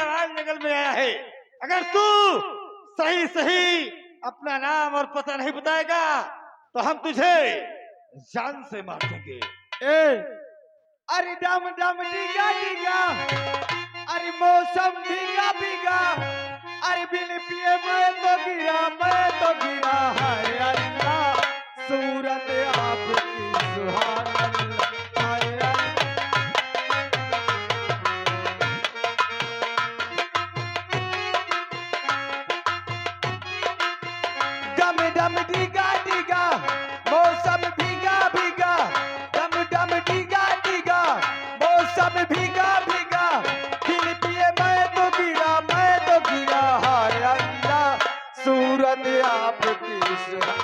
आवाज निकल में आया है। अगर तू सही सही अपना नाम और पता नहीं बताएगा तो हम तुझे जान से मार देंगे। अरे डम डम डिगा डिगा, अरे मौसम भीगा भीगा, अरे बिन पिए मैं तो गिरा है अल्लाह, सूरत आपकी सुहान अल्लाह। डम डम डिगा डिगा, मौसम भीगा भीगा, डम डम डिगा डिगा, मौसम भीगा भीगा, बिन पिए मैं तो गिरा हाय अल्लाह, सूरत आपकी सुहान।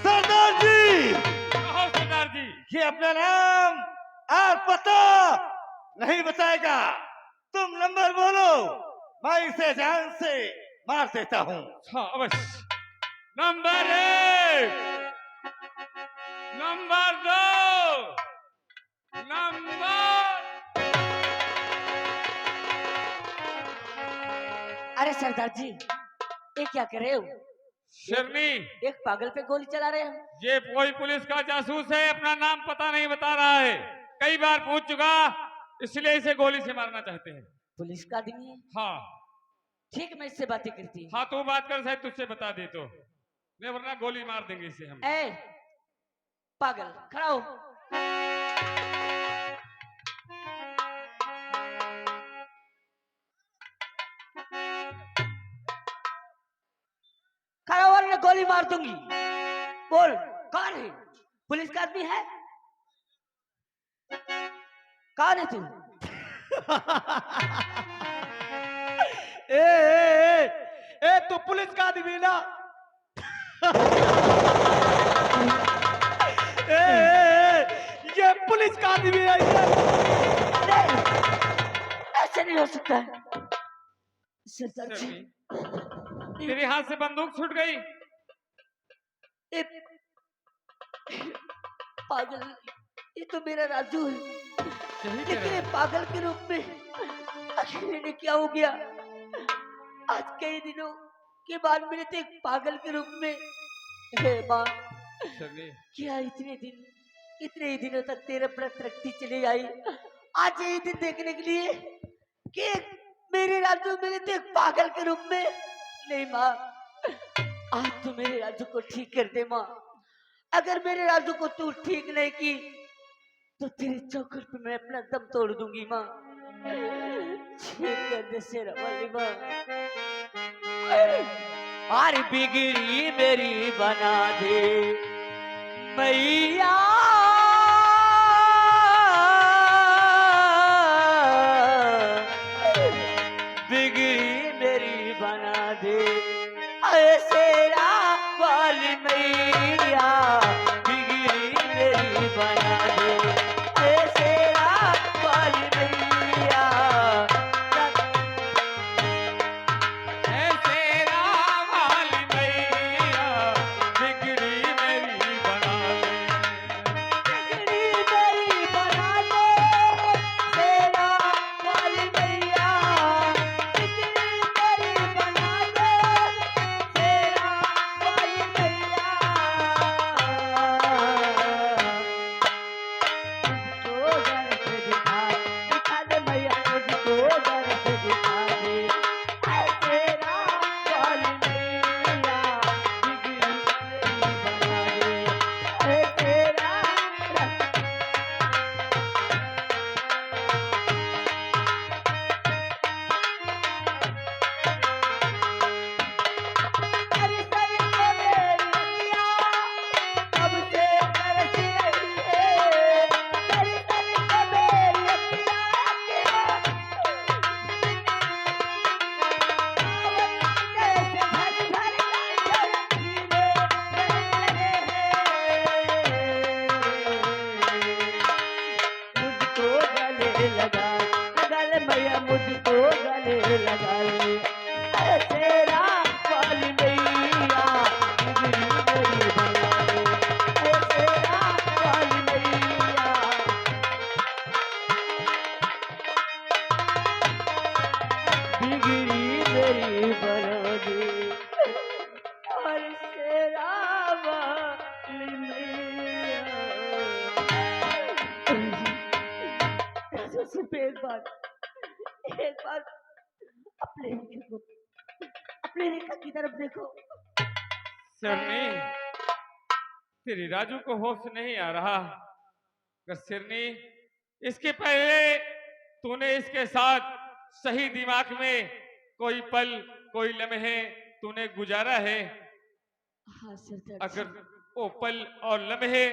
सरदार जी, कहो सरदार जी। ये अपना नाम और पता नहीं बताएगा। तुम नंबर बोलो, मैं इसे जान से मार देता हूँ। हाँ अवश्य। Number 1, number 2, number. अरे सरदार जी, ये क्या कर रहे हो? शेरनी, एक पागल पे गोली चला रहे हो। ये कोई पुलिस का जासूस है, अपना नाम पता नहीं बता रहा है। कई बार पूछ चुका, इसलिए इसे गोली से मारना चाहते हैं। पुलिस का आदमी है। हाँ ठीक, मैं इससे बातें करती हूँ। हाँ, तू बात कर, शायद तुझसे बता दे तो नहीं, वरना गोली मार देंगे इसे हम। ए पागल, खड़ा हो। खड़ा हो वरना गोली मार दूंगी। बोल, कौन है? पुलिस का आदमी है? कौन है तू? ए तू पुलिस का आदमी ना? ये पुलिस का आदमी है नहीं, ऐसे नहीं हो सकता है सरदार जी। तेरे हाथ से बंदूक छूट गई। ए, पागल, ये तो मेरा राजू है, लेकिन ये पागल के रूप में आखिर इन्हें क्या हो गया? आज कई दिनों के बाद मिले थे एक पागल के रूप में। हे माँ, क्या इतने ही दिनों तक तेरे व्रत रखती चली आई, आज यही दिन देखने के लिए कि मेरे राजू मिले थे एक पागल के रूप में। नहीं माँ, आज तू मेरे राजू को ठीक कर दे माँ। अगर मेरे राजू को तू ठीक नहीं की तो तेरे चौखट पे मैं अपना दम तोड़ दूंगी माँ। ठीक कर दे शेरा वाली माँ। अरे बिगड़ी मेरी बना दे मैया, बिगड़ी मेरी बना दे शेरा वाली मैया, बिगड़ी मेरी बना दे शेरा वाली मैया। शेरा वाली मैया, बिगड़ी मेरी बना दे। बिगड़ी मेरी बना दे शेरा वाली मैया, बिगड़ी मेरी बना दे शेरा वाली मैया। मुझको दर्द दिखा दे मैया, मुझको दर्द दिखा दे शेरा वाली मैया, बिगड़ी मेरी बना दे शेरा। अरे सर के मेरी अखियाँ कब से तरस रही है, सर के मेरी अखियाँ कैसे भर भर कर धीरे बहने हैं। मुझको गले लगा गले मैया, मुझको गले लगा ले तेरा वाली मैया, बिगड़ी मेरी बना दे तेरा तुम एक बार अपने रेखा की तरफ देखो। सिरनी, तेरी राजू को होश नहीं आ रहा। अगर सिरनी, इसके पहले तूने इसके साथ सही दिमाग में कोई पल, कोई लम्हे तूने गुजारा है? हाँ सरदार अगर जी। वो पल और लम्हे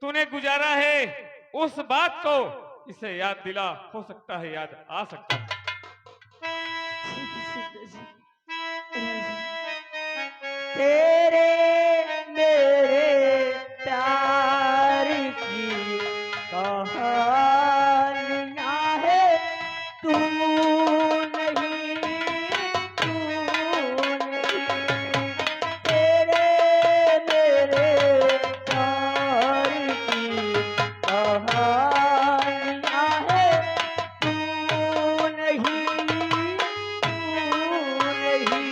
तूने गुजारा है, उस बात को इसे याद दिला, हो सकता है याद आ सकता है। ठीक है सरदार जी। तेरे मेरे प्यार की कहानियां है, तू नहीं, तू नहीं। तेरे मेरे प्यार की कहानियां है, तू नहीं, तू नहीं।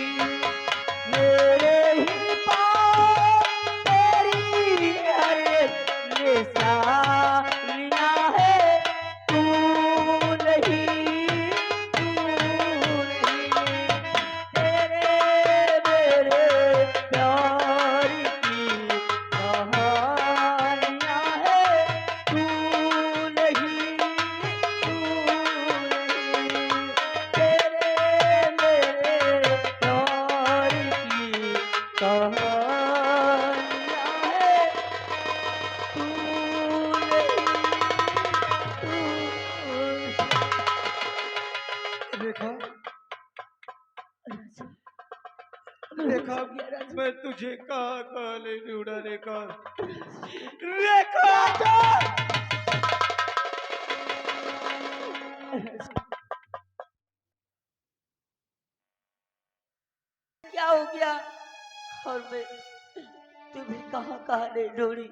मेरे ही पास तेरी हर निशानियां है, तू नहीं, तू नहीं। तेरे मेरे प्यार की कहानियां है, तू नहीं, तू नहीं। तेरे मेरे प्यार की कहानियां है, तू नहीं, रेखा, तू रेखा, नहीं। मैं तुझे कहाँ कहाँ ले ढूंढा रेखा। रेखा, क्या हो गया? और मैं तुम्हें कहाँ कहाँ नहीं ढूंढी,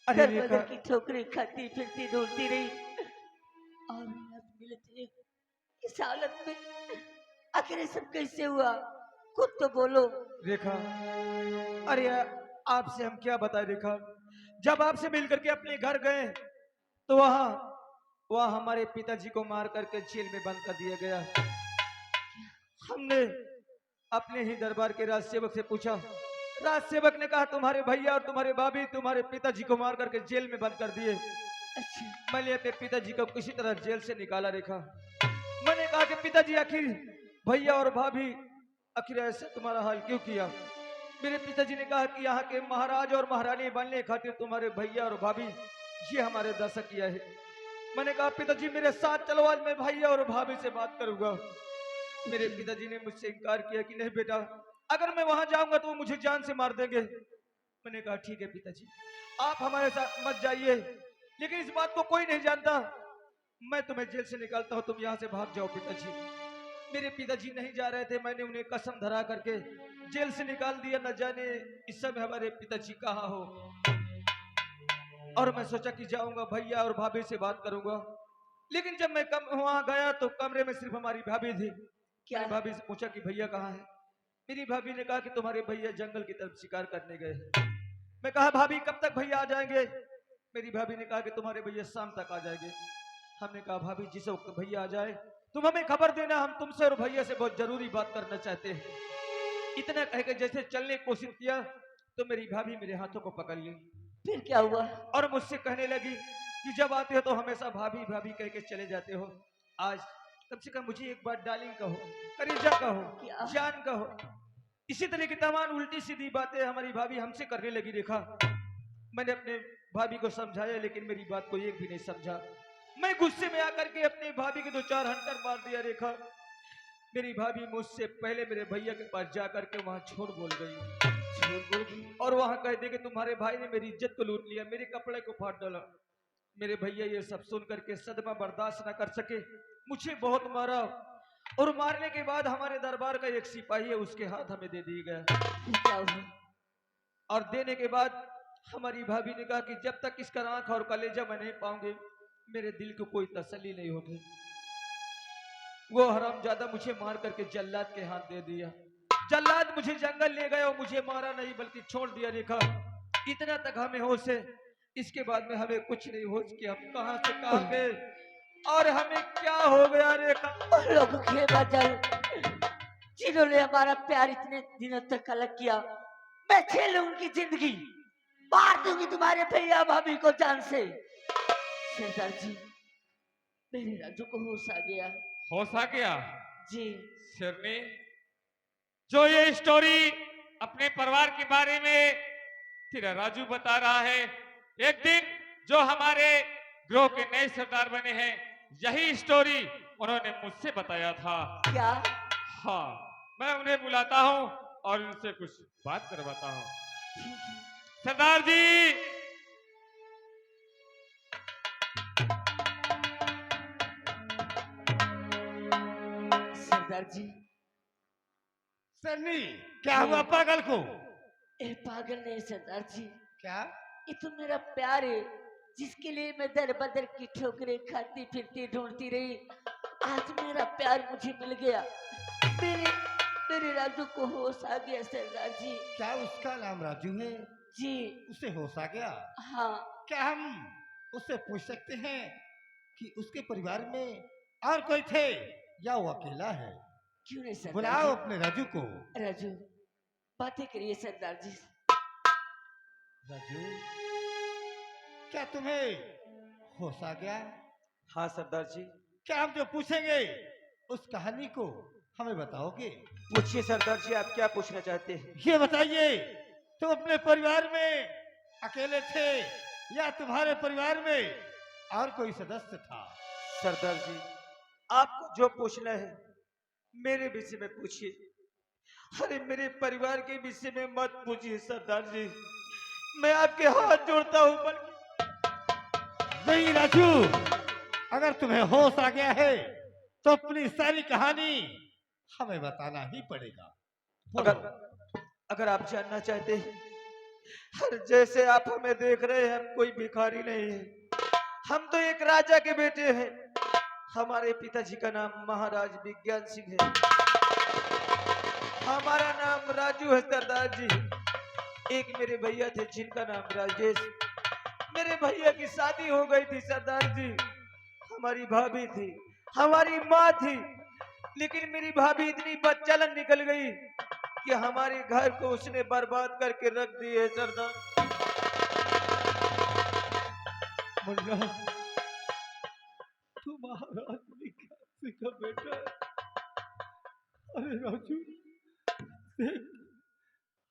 अरे दर रेखा, बदर की ठोकरें खाती फिरती ढूंढती रही, और आज मिलती इस हालत में। आखिर ये सब कैसे हुआ? खुद तो बोलो। रेखा, अरे आपसे हम क्या बताएं रेखा। जब आपसे मिलकर के अपने घर गए तो वहाँ हमारे पिताजी को मार करके जेल में बंद कर दिया गया। हमने अपने ही दरबार के राजसेवक से पूछा। राजसेवक ने कहा तुम्हारे भैया और तुम्हारे भाभी तुम्हारे पिताजी को मार करके जेल में बंद कर दिए। अच्छा, मैंने अपने पिताजी को किसी तरह जेल से निकाला रेखा। मैंने कहा कि पिताजी आखिर भैया और भाभी आखिर ऐसा तुम्हारा हाल क्यों किया? मेरे पिताजी ने कहा कि यहाँ के महाराज और महारानी बनने खातिर तुम्हारे भैया और भाभी ये हमारे दशा किया है। मैंने कहा पिताजी मेरे साथ चलो, आज मैं भैया और भाभी से बात करूंगा। मेरे पिताजी ने मुझसे इनकार किया कि नहीं बेटा, अगर मैं वहां जाऊंगा तो वो मुझे जान से मार देंगे। मैंने कहा ठीक है पिताजी, आप हमारे साथ मत जाइए, लेकिन इस बात को कोई नहीं जानता। मैं तुम्हें जेल से निकालता हूँ, तुम यहाँ से भाग जाओ पिताजी। मेरे पिताजी नहीं जा रहे थे, मैंने उन्हें कसम धरा करके जेल से निकाल दिया। न जाने इस समय हमारे पिताजी कहाँ हो। और मैं सोचा कि जाऊंगा भैया और भाभी से बात करूंगा, लेकिन जब मैं वहां गया तो कमरे में सिर्फ हमारी भाभी थी। क्या? मैंने भाभी से पूछा कि भैया कहाँ है? मेरी भाभी ने कहा कि तुम्हारे भैया जंगल की तरफ शिकार करने गए। मैं कहा भाभी कब तक भैया आ जाएंगे? मेरी भाभी ने कहा कि तुम्हारे भैया शाम तक आ जाएंगे। हमने कहा भाभी जिस वक्त भैया आ जाए तुम हमें खबर देना, हम तुमसे और भैया से बहुत जरूरी बात करना चाहते हैं। इतना कह के जैसे चलने की कोशिश किया तो मेरी भाभी मेरे हाथों को पकड़ ली फिर क्या हुआ? और मुझसे कहने लगी कि जब आते हो तो हमेशा भाभी भाभी कह के चले जाते हो। आज कम से कम मुझे एक बार डार्लिंग कहो, करेजा कहो, क्या? जान कहो। इसी तरह की तमाम उल्टी सीधी बातें हमारी भाभी हमसे करने लगी रेखा। मैंने अपने भाभी को समझाया लेकिन मेरी बात को एक भी नहीं समझा। मैं गुस्से में आकर के अपनी भाभी के 2-4 हंटर मार दिया रेखा। मेरी भाभी मुझसे पहले मेरे भैया के पास जाकर के वहां झूठ बोल गई और वहां कह दे कि तुम्हारे भाई ने मेरी इज्जत को लूट लिया, मेरे कपड़े को फाड़ डाला। मेरे भैया ये सब सुन करके सदमा बर्दाश्त न कर सके, मुझे बहुत मारा और मारने के बाद हमारे दरबार का एक सिपाही है उसके हाथ हमें दे दिया गया। फिर क्या हुआ? और देने के बाद हमारी भाभी ने कहा कि जब तक इसका आंख और कलेजा मैं नहीं पाऊंगी मेरे दिल को कोई तसल्ली नहीं होगी। वो हरामजादा मुझे मार करके जल्लाद के हाथ दे दिया। जल्लाद मुझे जंगल ले गया और मुझे मारा नहीं बल्कि छोड़ दिया रेखा। इतना तक हमें होश है, इसके बाद में हमें कुछ नहीं होश कि हम कहां से कहां गए और हमें क्या हो गया रेखा? उन लोगों के बदल जिन्होंने हमारा प्यार इतने दिनों तक अलग किया, मैं छीन लूं उनकी जिंदगी, मार दूंगी तुम्हारे भैया भाभी को जान से। सरदार जी, मेरे राजू को होश आ गया। होश आ गया? जी शेरनी, जो ये स्टोरी अपने परिवार के बारे में तेरा राजू बता रहा है, एक दिन जो हमारे ग्रोह के नए सरदार बने हैं, यही स्टोरी उन्होंने मुझसे बताया था। क्या? हाँ, मैं उन्हें बुलाता हूँ और उनसे कुछ बात करवाता हूँ। ठीक है। सरदार जी, सरदार जी, सन्नी, क्या हुआ पागल को? ए पागल नहीं सरदार जी, क्या? ये तो मेरा प्यार है, जिसके लिए मैं दर बदर की ठोकरें खाती फिरती ढूंढती रही। आज मेरा प्यार मुझे मिल गया। मेरे मेरे राजू को होश आ गया सरदार जी। क्या उसका नाम राजू है? जी उसे होश आ गया? हाँ। क्या हम उससे पूछ सकते हैं कि उसके परिवार में और कोई थे या वो अकेला है? क्यों नहीं सरदार बुलाओ जी? अपने राजू को। राजू, बातें करिए सरदार जी। राजू, क्या तुम्हें होश आ गया? हाँ सरदार जी। क्या हम जो पूछेंगे उस कहानी को हमें बताओगे? पूछिए सरदार जी, आप क्या पूछना चाहते हैं? ये बताइए, तुम अपने परिवार में अकेले थे या तुम्हारे परिवार में और कोई सदस्य था? सरदार जी, आपको जो पूछना है मेरे विषय में पूछिए। अरे मेरे परिवार के विषय में मत पूछिए सरदार जी, मैं आपके हाथ जोड़ता हूँ। बल्कि नहीं राजू, अगर तुम्हें होश आ गया है तो अपनी सारी कहानी हमें बताना ही पड़ेगा। बोलो। अगर आप जानना चाहते हैं, हर जैसे आप हमें देख रहे हैं, हम कोई भिखारी नहीं है, हम तो एक राजा के बेटे हैं। हमारे पिताजी का नाम महाराज विज्ञान सिंह है, हमारा नाम राजू है सरदार जी। एक मेरे भैया थे जिनका नाम राजेश। मेरे भैया की शादी हो गई थी सरदार जी। हमारी भाभी थी, हमारी माँ थी, लेकिन मेरी भाभी इतनी बदचलन निकल गई कि हमारे घर को उसने बर्बाद करके रख दी है सरदार। मुन्ना, तू महाराज विज्ञान सिंह का बेटा है। अरे राजू, देख,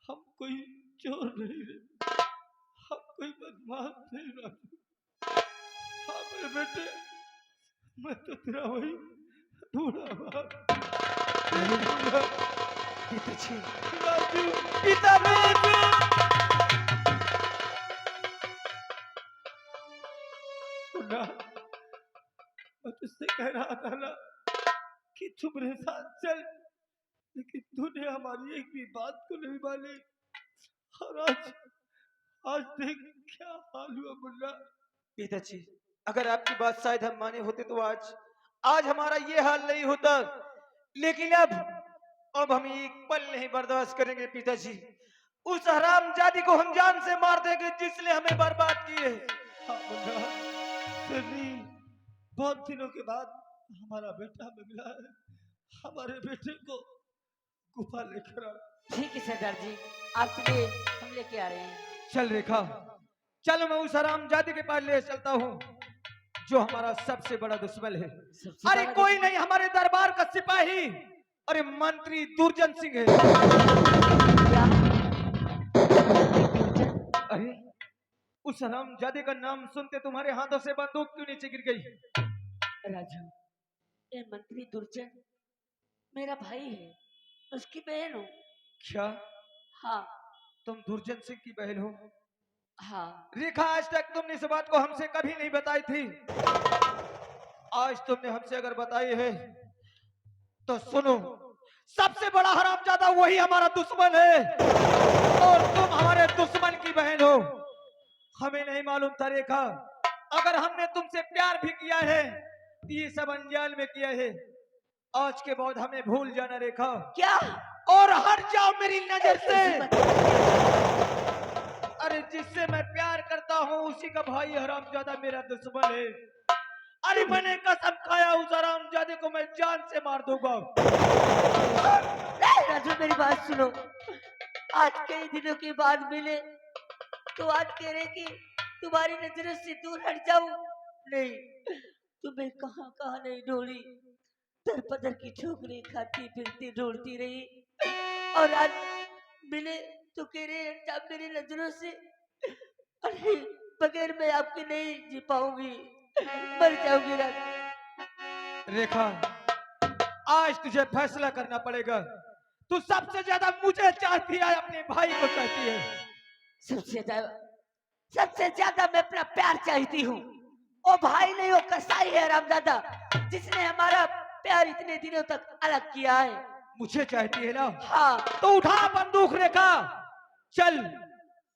हम कोई चोर नहीं रे, हम कोई बदमाश नहीं राजू। हाँ मेरे बेटे, मैं तो तेरा वही बूढ़ा बाप। पिताजी, राजू, पिता राजू। मुन्ना, मैं तुझसे कह रहा था ना कि तुम मेरे साथ चल, लेकिन तूने हमारी एक भी बात को नहीं मानी। और आज देख क्या हाल हुआ मुन्ना। पिताजी, अगर आपकी बात शायद हम माने होते तो आज हमारा ये हाल नहीं होता, लेकिन अब हम एक पल नहीं बर्दाश्त करेंगे पिताजी। उस हरामजादी को हम जान से मार देंगे जिसने हमें बर्बाद किए। हाँ मुन्ना, सन्नी, बहुत दिनों के बाद हमारा बेटा हमें मिला है। हमारे बेटे को गुफा लेकर आओ। ठीक है सरदार जी, आपके लिए हम लेके आ रहे हैं। चल रेखा, चलो मैं उस हरामजादी के पास ले चलता हूँ जो हमारा सबसे बड़ा दुश्मन है। सबसे अरे बड़ा कोई नहीं, हमारे दरबार का सिपाही, अरे मंत्री दुर्जन सिंह है। क्या? अरे उस हरामजादे का नाम सुनते तुम्हारे हाथों से बंदूक क्यों नीचे गिर गई? राजू, ये मंत्री दुर्जन मेरा भाई है, उसकी बहन हूँ। क्या हाँ तुम दुर्जन सिंह की बहन हो? हाँ। रेखा, आज तक तुमने इस बात को हमसे कभी नहीं बताई थी। आज तुमने हमसे अगर बताई है तो सुनो, सबसे बड़ा हरामजादा वही हमारा दुश्मन है और तुम हमारे दुश्मन की बहन हो। हमें नहीं मालूम था रेखा, अगर हमने तुमसे प्यार भी किया है तो ये सब अनजान में किया है। आज के बाद हमें भूल जाना रेखा, क्या? और हट जाओ मेरी नजर से। अरे जिससे मैं प्यार करता हूँ उसी का भाई हरामजादा मेरा दुश्मन है। अरे मैंने कसम खाया उस हरामजादे को मैं जान से मार दूंगा। नहीं राजू, मेरी बात सुनो। आज कई दिनों के बाद मिले तो आज कह रहे कि तुम्हारी नजरों से दूर हट जाऊं। नहीं, तुम्हें कहाँ कहाँ नहीं ढूंढी, दर पदर की ठोकरें खाती फिरती ढूंढती रही, और आज मिले तो कह रहे हट जा मेरी नजरों से। अरे बगैर मैं आपके नहीं जी पाऊंगी, मर जाऊंगी राजू। रेखा, आज तुझे फैसला करना पड़ेगा। तू सबसे ज्यादा मुझे चाहती है, अपने भाई को चाहती है? सबसे ज्यादा मैं अपना प्यार चाहती हूँ। ओ भाई नहीं, वो कसाई है रामदादा, जिसने हमारा प्यार इतने दिनों तक अलग किया है। मुझे चाहती है ना? हाँ। तो उठा बंदूक रेखा, चल।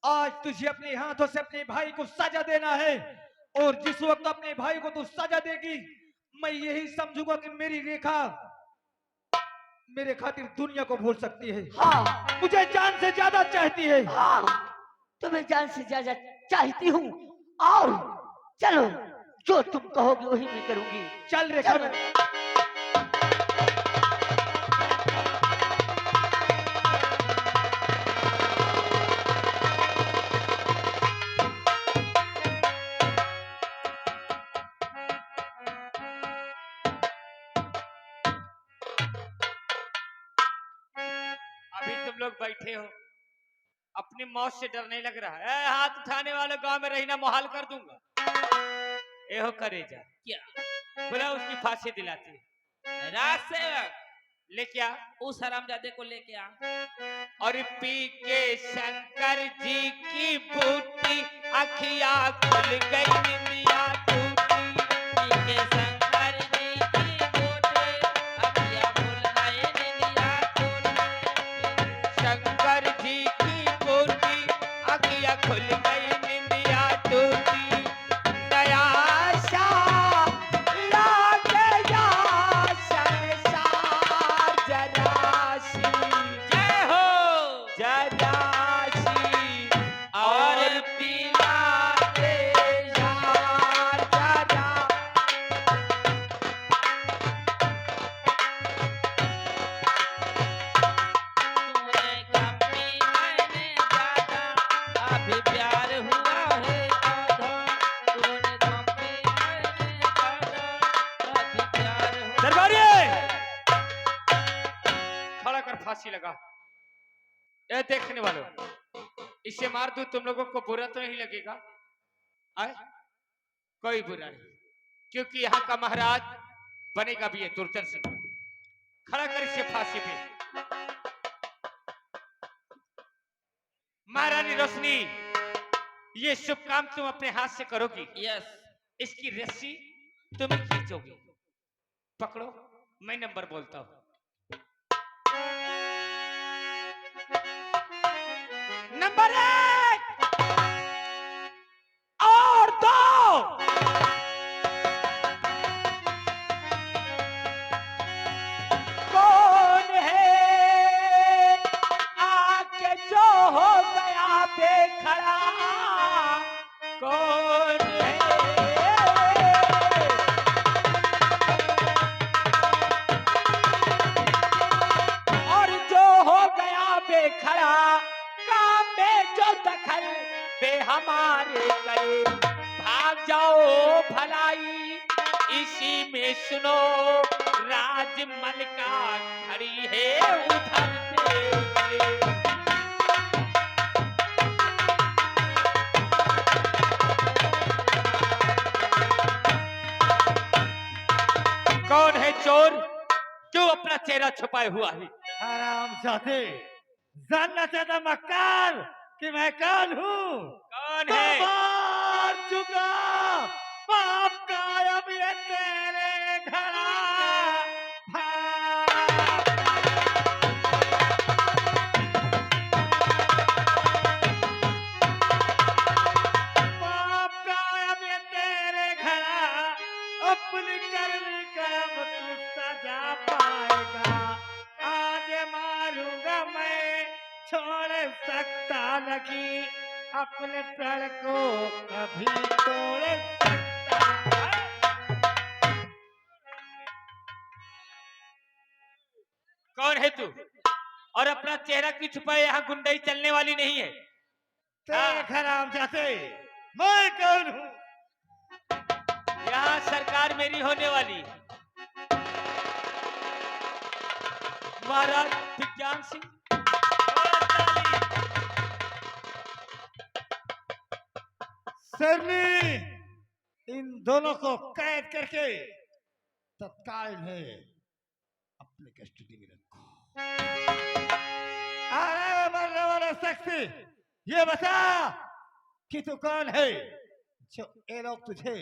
आज तुझे अपने हाथों से अपने भाई को सजा देना है, और जिस वक्त अपने भाई को तू सजा देगी, मैं यही समझूंगा कि मेरी रेखा मेरे खातिर दुनिया को भूल सकती है। हाँ। मुझे जान से ज्यादा चाहती है। हाँ, तुम्हें जान से ज्यादा चाहती हूँ, और चलो जो तुम कहोगे वही मैं करूंगी। चल रेखा। अभी तुम लोग बैठे हो, अपनी मौत से डर नहीं लग रहा है? हाथ उठाने वाले गांव में रहना मुहाल कर दूंगा। एहो करेजा, क्या बोला उसकी फांसी दिलाती है? राज सेवक लेके आ, उस हरामजादे को लेके आ। और पी के शंकर जी की बूटी अखिया खुल गई, निंदिया टूटी। पी के शंकर जी की बूटी अखिया खुल गई, निंदिया टूटी। शंकर जी की बूटी अखिया खुल गई, निंदिया टूटी। दया फांसी लगा। ये देखने वालों, इसे मार दूं तुम लोगों को बुरा तो नहीं लगेगा? आए? कोई बुरा नहीं, क्योंकि यहाँ का महाराज बनेगा भी ये दुर्जन सिंह। खड़ा कर इसे फांसी पे। महारानी रोशनी, ये शुभ काम तुम अपने हाथ से करोगी। यस। इसकी रस्सी तुम ही खींचोगी। पकड़ो, मैं नंबर बोलता हूं। नंबर 1 और 2। कौन है आके जो हो गया बेखड़ा? कौन है? और जो हो गया बेखड़ा, काम में जो दखल बे हमारे करे, भाग जाओ भलाई इसी में सुनो, राजमल का खड़ी है उधर पे। कौन है चोर, क्यों अपना चेहरा छुपाए हुआ है? हरामजादे, जानना चाहता मक्कार कि मैं कौन हूँ? कौन तो है? मार चुका पाप कायम ये तेरे घड़ा। पाप कायम ये तेरे घड़ा, अपनी करनी कर्म तू सजा पाएगा। आज मारूंगा मैं, छोड़ सकता नहीं, अपने प्रण को कभी तोड़ सकता है। है तू, और अपना चेहरा क्यों छुपाए? यहाँ गुंडाई चलने वाली नहीं है। देख हराम जाते, मैं कौन हूँ? यहाँ सरकार मेरी होने वाली है। महाराज विज्ञान सिंह। सरनी, इन दोनों को कैद करके तत्काल है अपने कस्टडी में रखो। अरे मरने वाला शख्स, ये बता कि तू कौन है जो ये लोग तुझे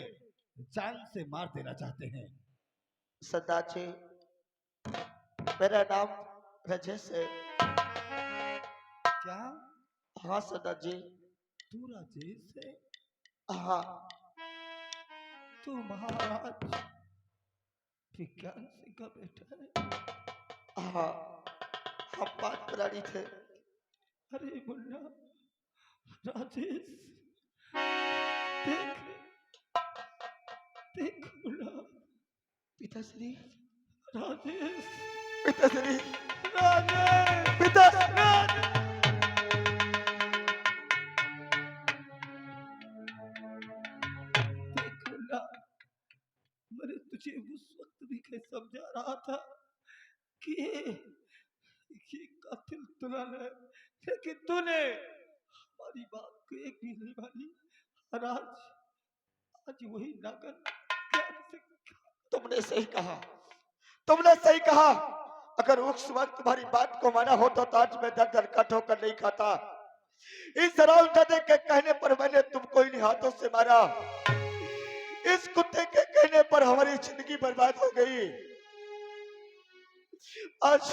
जान से मार देना चाहते हैं? सरदार जी, मेरा नाम राजेश है। क्या हाँ सरदार जी। तू राजेश है? हाँ। तू महाराज विज्ञान सिंह का बेटा है? हाँ, हम 5 प्राणी थे। अरे मुन्ना, राजेश, देख देख मुन्ना, पिताश्री, राजेश, पिताश्री, राजेश, पिताश्री। देख मुन्ना, मैंने तुझे उस वक्त भी कहीं समझा रहा था कि ये कातिल दुल्हन है, लेकिन तूने हमारी बात को एक भी नहीं मानी। और आज वही नागन तुमने सही कहा, तुमने सही कहा। अगर उस वक्त तुम्हारी बात को माना होता तो आज मैं दर दर का ठोकर नहीं खाता। इस हराम जादे के कहने पर मैंने तुमको इन हाथों से मारा। इस कुत्ते के कहने पर हमारी जिंदगी बर्बाद हो गई। आज